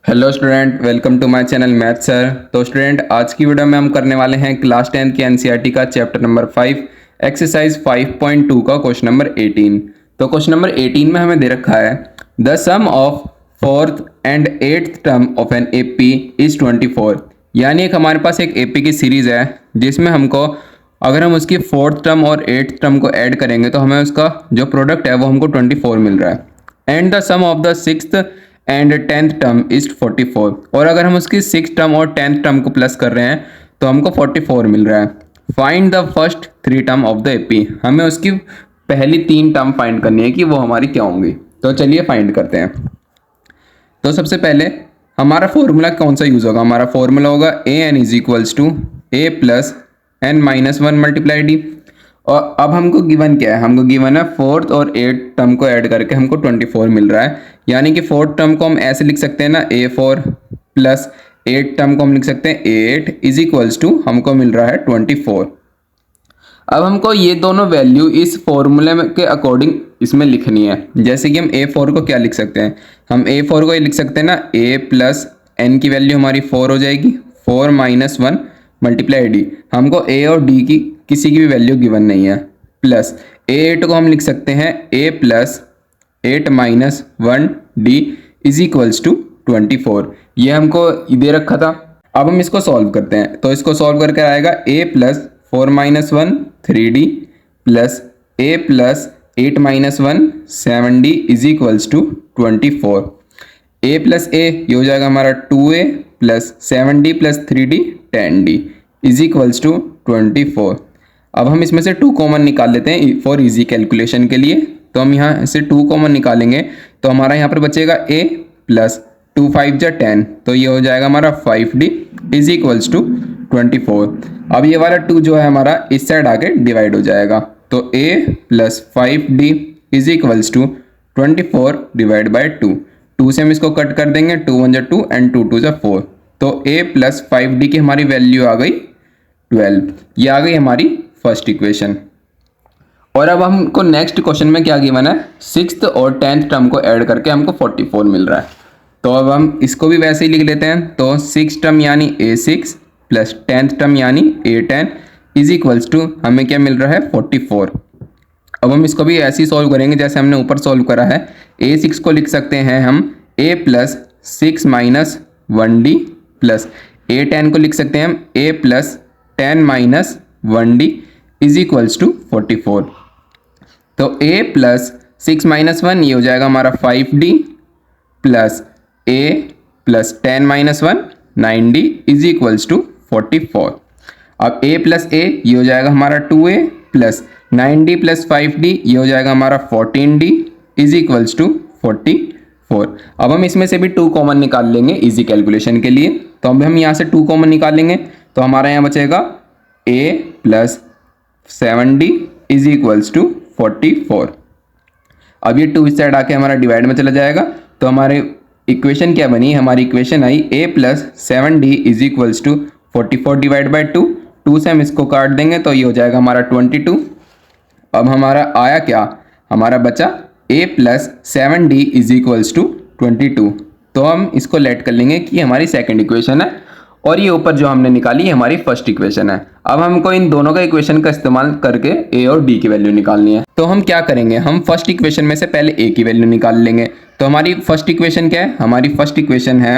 Hello student, welcome to my channel math sir. तो student, आज की वीडियो में हम करने वाले हैं क्लास 10 के एनसीईआरटी का चैप्टर नंबर 5 एक्सरसाइज 5.2 का क्वेश्चन नंबर 18। तो क्वेश्चन नंबर 18 में हमें दे रखा है the sum of fourth and eighth term of an AP is 24। यानी एक हमारे पास एक एपी की सीरीज है जिसमें हमको अगर हम उसकी फोर्थ टर्म और एट्थ टर्म को ऐड करेंगे तो हमें उसका जो प्रोडक्ट है वो हमको 24 मिल रहा है। And the sum of the sixth and tenth term is 44। और अगर हम उसकी सिक्स टर्म और टेंथ टर्म को प्लस कर रहे हैं तो हमको 44 मिल रहा है। Find the first three term of the AP. हमें उसकी पहली तीन टर्म फाइंड करनी है कि वो हमारी क्या होंगी। तो चलिए फाइंड करते हैं। तो सबसे पहले हमारा फॉर्मूला कौन सा यूज होगा? हमारा फॉर्मूला होगा A N is equals to A plus N minus one multiply D. और अब हमको गिवन क्या है? हमको गिवन है फोर्थ और एट टर्म को ऐड करके हमको 24 मिल रहा है। यानी कि फोर्थ टर्म को हम ऐसे लिख सकते हैं ना, A4 प्लस एट टर्म को हम लिख सकते हैं A8 इज इक्वल्स टू हमको मिल रहा है 24। अब हमको ये दोनों वैल्यू इस फॉर्मूले के अकॉर्डिंग इसमें लिखनी है। जैसे कि हम A4 को क्या लिख सकते हैं? हम A4 को ये लिख सकते हैं ना, A प्लस एन की वैल्यू हमारी 4 हो जाएगी, 4 माइनस वन मल्टीप्लाई डी। हमको A और D की किसी की भी वैल्यू गिवन नहीं है। प्लस A8 को हम लिख सकते हैं A plus 8 minus one D is equals to 24। ये हमको दे रखा था। अब हम इसको सॉल्व करते हैं। तो इसको सॉल्व करके आएगा A plus 4 minus one 3D plus A plus 8 minus one 7D is equals to 24। A plus A ये हो जाएगा हमारा 2A plus 7D plus 3D 10D is equals to 24। अब हम इसमें से 2 कॉमन निकाल लेते हैं फॉर इजी कैलकुलेशन के लिए। तो हम यहाँ से 2 कॉमन निकालेंगे तो हमारा यहाँ पर बचेगा A प्लस 2 5 जा 10, तो ये हो जाएगा हमारा 5D इज इक्वल्स टू 24। अब ये वाला 2 जो है हमारा इस साइड आके डिवाइड हो जाएगा। तो A plus 5D is equals to 24 divide by 2। 2 से हम इसको कट कर देंगे, 2 1 जा 2 एंड 2 2 जा 4। तो A प्लस 5D की हमारी वैल्यू आ गई 12। ये आ गई हमारी फर्स्ट इक्वेशन। और अब हमको नेक्स्ट क्वेश्चन में क्या गिवन है? सिक्स्थ और टेंथ टर्म को ऐड करके हमको 44 मिल रहा है। तो अब हम इसको भी वैसे ही लिख लेते हैं। तो सिक्स टर्म यानी A6 प्लस टेंथ टर्म यानी A10 इज इक्वल्स टू हमें क्या मिल रहा है? 44। अब हम इसको भी ऐसे ही सॉल्व करेंगे जैसे हमने ऊपर सॉल्व करा है। A6 को लिख सकते हैं हम A plus 6 minus 1D plus A10 को लिख सकते हैं हम A plus 10 minus 1D is equals to 44। तो A प्लस 6 माइनस 1 ये हो जाएगा हमारा 5D plus A plus 10 minus 1 9D is equals to 44। अब A प्लस A ये हो जाएगा हमारा 2A plus 9D plus 5D ये हो जाएगा हमारा 14D इज इक्वल्स टू 44। अब हम इसमें से भी 2 कॉमन निकाल लेंगे इजी कैलकुलेशन के लिए। तो अब हम यहाँ से 2 कॉमन निकालेंगे तो हमारा यहाँ बचेगा A plus 7D is equals to 44। अब ये 2 इस साइड आके हमारा डिवाइड में चला जाएगा। तो हमारे इक्वेशन क्या बनी? हमारी इक्वेशन आई A plus 7D is equals to 44 divide by 2। 2 से हम इसको काट देंगे तो ये हो जाएगा हमारा 22। अब हमारा आया क्या? हमारा बचा A plus 7D is equals to 22। तो हम इसको लेट कर लेंगे कि हमारी सेकेंड इक्वेशन है और ये ऊपर जो हमने निकाली है हमारी फर्स्ट इक्वेशन है। अब हमको इन दोनों का इक्वेशन का इस्तेमाल करके A और D की वैल्यू निकालनी है। तो हम क्या करेंगे? हम फर्स्ट इक्वेशन में से पहले A की वैल्यू निकाल लेंगे। तो हमारी फर्स्ट इक्वेशन क्या है? हमारी फर्स्ट इक्वेशन है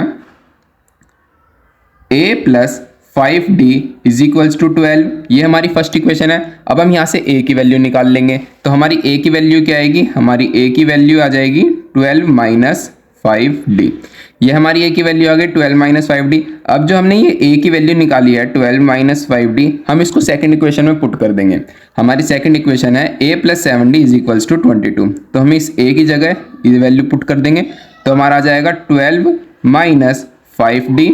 A plus 5D is equals to 12। ये हमारी फर्स्ट इक्वेशन है। अब हम यहाँ से A की वैल्यू निकाल लेंगे। तो हमारी A की वैल्यू क्या आएगी? हमारी A की वैल्यू आ जाएगी 12 माइनस 5D। ये हमारी A की वैल्यू आ गई 12 माइनस 5D। अब जो हमने ये A की वैल्यू निकाली है 12 माइनस 5D, हम इसको सेकंड इक्वेशन में पुट कर देंगे। हमारी सेकंड इक्वेशन है A plus 7D is equals to 22। तो हम इस A की जगह ये वैल्यू पुट कर देंगे तो हमारा आ जाएगा 12 minus 5D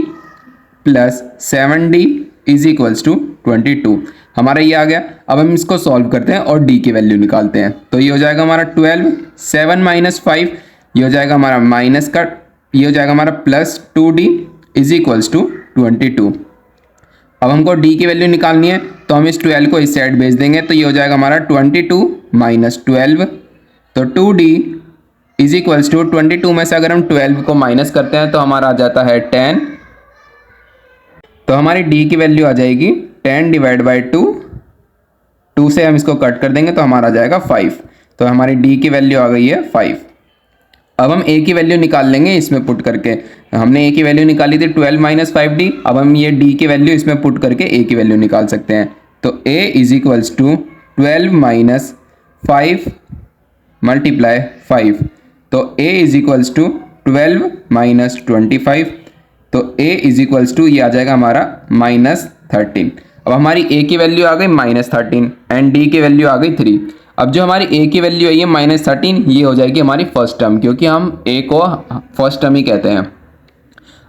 plus 7D is equals to 22। हमारा ये आ गया। अब हम इसको सॉल्व करते हैं और D की वैल्यू निकालते हैं। तो ये हो जाएगा हमारा 12, 7 माइनस 5 ये हो जाएगा हमारा माइनस का, ये हो जाएगा हमारा plus 2D is equals to 22। अब हमको D की वैल्यू निकालनी है तो हम इस 12 को इस साइड भेज देंगे तो ये हो जाएगा हमारा 22 माइनस 12। तो 2D इज इक्वल्स टू 22 में से अगर हम 12 को माइनस करते हैं तो हमारा आ जाता है 10। तो हमारी डी की वैल्यू आ जाएगी 10 डिवाइड बाई 2, 2 से हम इसको कट कर देंगे तो हमारा आ जाएगा 5। तो हमारी डी की वैल्यू आ गई है 5। अब हम ए की वैल्यू निकाल लेंगे इसमें पुट करके। हमने ए की वैल्यू निकाली थी 12 माइनस 5d। अब हम ये डी की वैल्यू इसमें पुट करके ए की वैल्यू निकाल सकते हैं। तो A is equals to 12 minus 5 multiply 5। तो a is equals to 12 minus 25। तो a इज इक्वल्स टू ये आ जाएगा हमारा -13। अब हमारी a की वैल्यू आ गई -13 एंड d की वैल्यू आ गई 3। अब जो हमारी a की वैल्यू आई है -13, ये हो जाएगी हमारी फर्स्ट टर्म, क्योंकि हम a को फर्स्ट टर्म ही कहते हैं।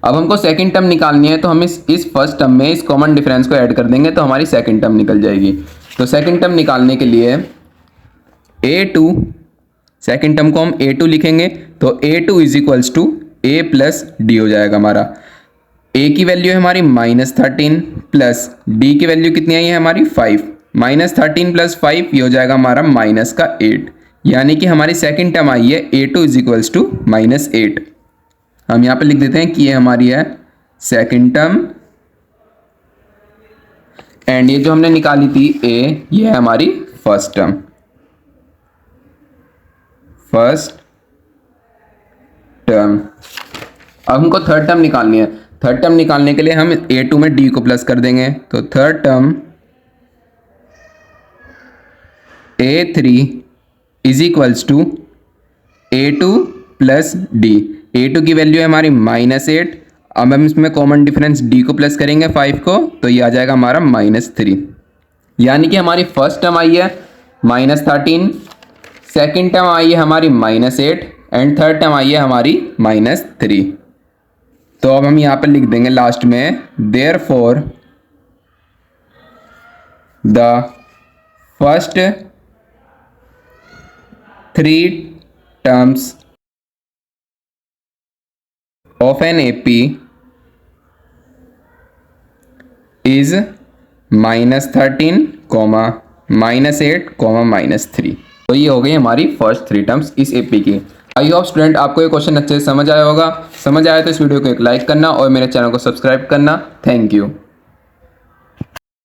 अब हमको सेकंड टर्म निकालनी है, तो हम इस फर्स्ट टर्म में इस कॉमन डिफरेंस को ऐड कर देंगे तो हमारी सेकंड टर्म निकल जाएगी। तो सेकंड टर्म निकालने के लिए a2, सेकेंड टर्म को हम a2 लिखेंगे। तो a2 is equals to a plus D हो जाएगा हमारा। a की वैल्यू है हमारी -13 प्लस d की वैल्यू कितनी आई है हमारी 5। -13 प्लस 5 ये हो जाएगा हमारा -8, यानी कि हमारी सेकेंड टर्म आई है a2 इज इक्वल्स टू -8। हम यहाँ पे लिख देते हैं कि ये हमारी है सेकेंड टर्म एंड ये जो हमने निकाली थी a, ये है हमारी फर्स्ट टर्म, फर्स्ट टर्म। अब हमको थर्ड टर्म निकालनी है। थर्ड टर्म निकालने के लिए हम a2 में d को प्लस कर देंगे। तो third term a3 is equals to a2 plus d। a2 की वैल्यू है हमारी -8। अब हम इसमें कॉमन डिफरेंस d को प्लस करेंगे 5 को, तो ये आ जाएगा हमारा -3, यानी कि हमारी फर्स्ट टर्म आई है -13, सेकेंड टर्म आई है हमारी -8 एंड थर्ड टर्म आई है हमारी -3। तो अब हम यहाँ पर लिख देंगे लास्ट में therefore the first 3 terms of an AP is -13, -8, -3। तो ये हो गई हमारी फर्स्ट 3 टर्म्स इस एपी की। आई होप स्टूडेंट आपको ये क्वेश्चन अच्छे से समझ आया होगा। समझ आया तो इस वीडियो को एक लाइक करना और मेरे चैनल को सब्सक्राइब करना। Thank you.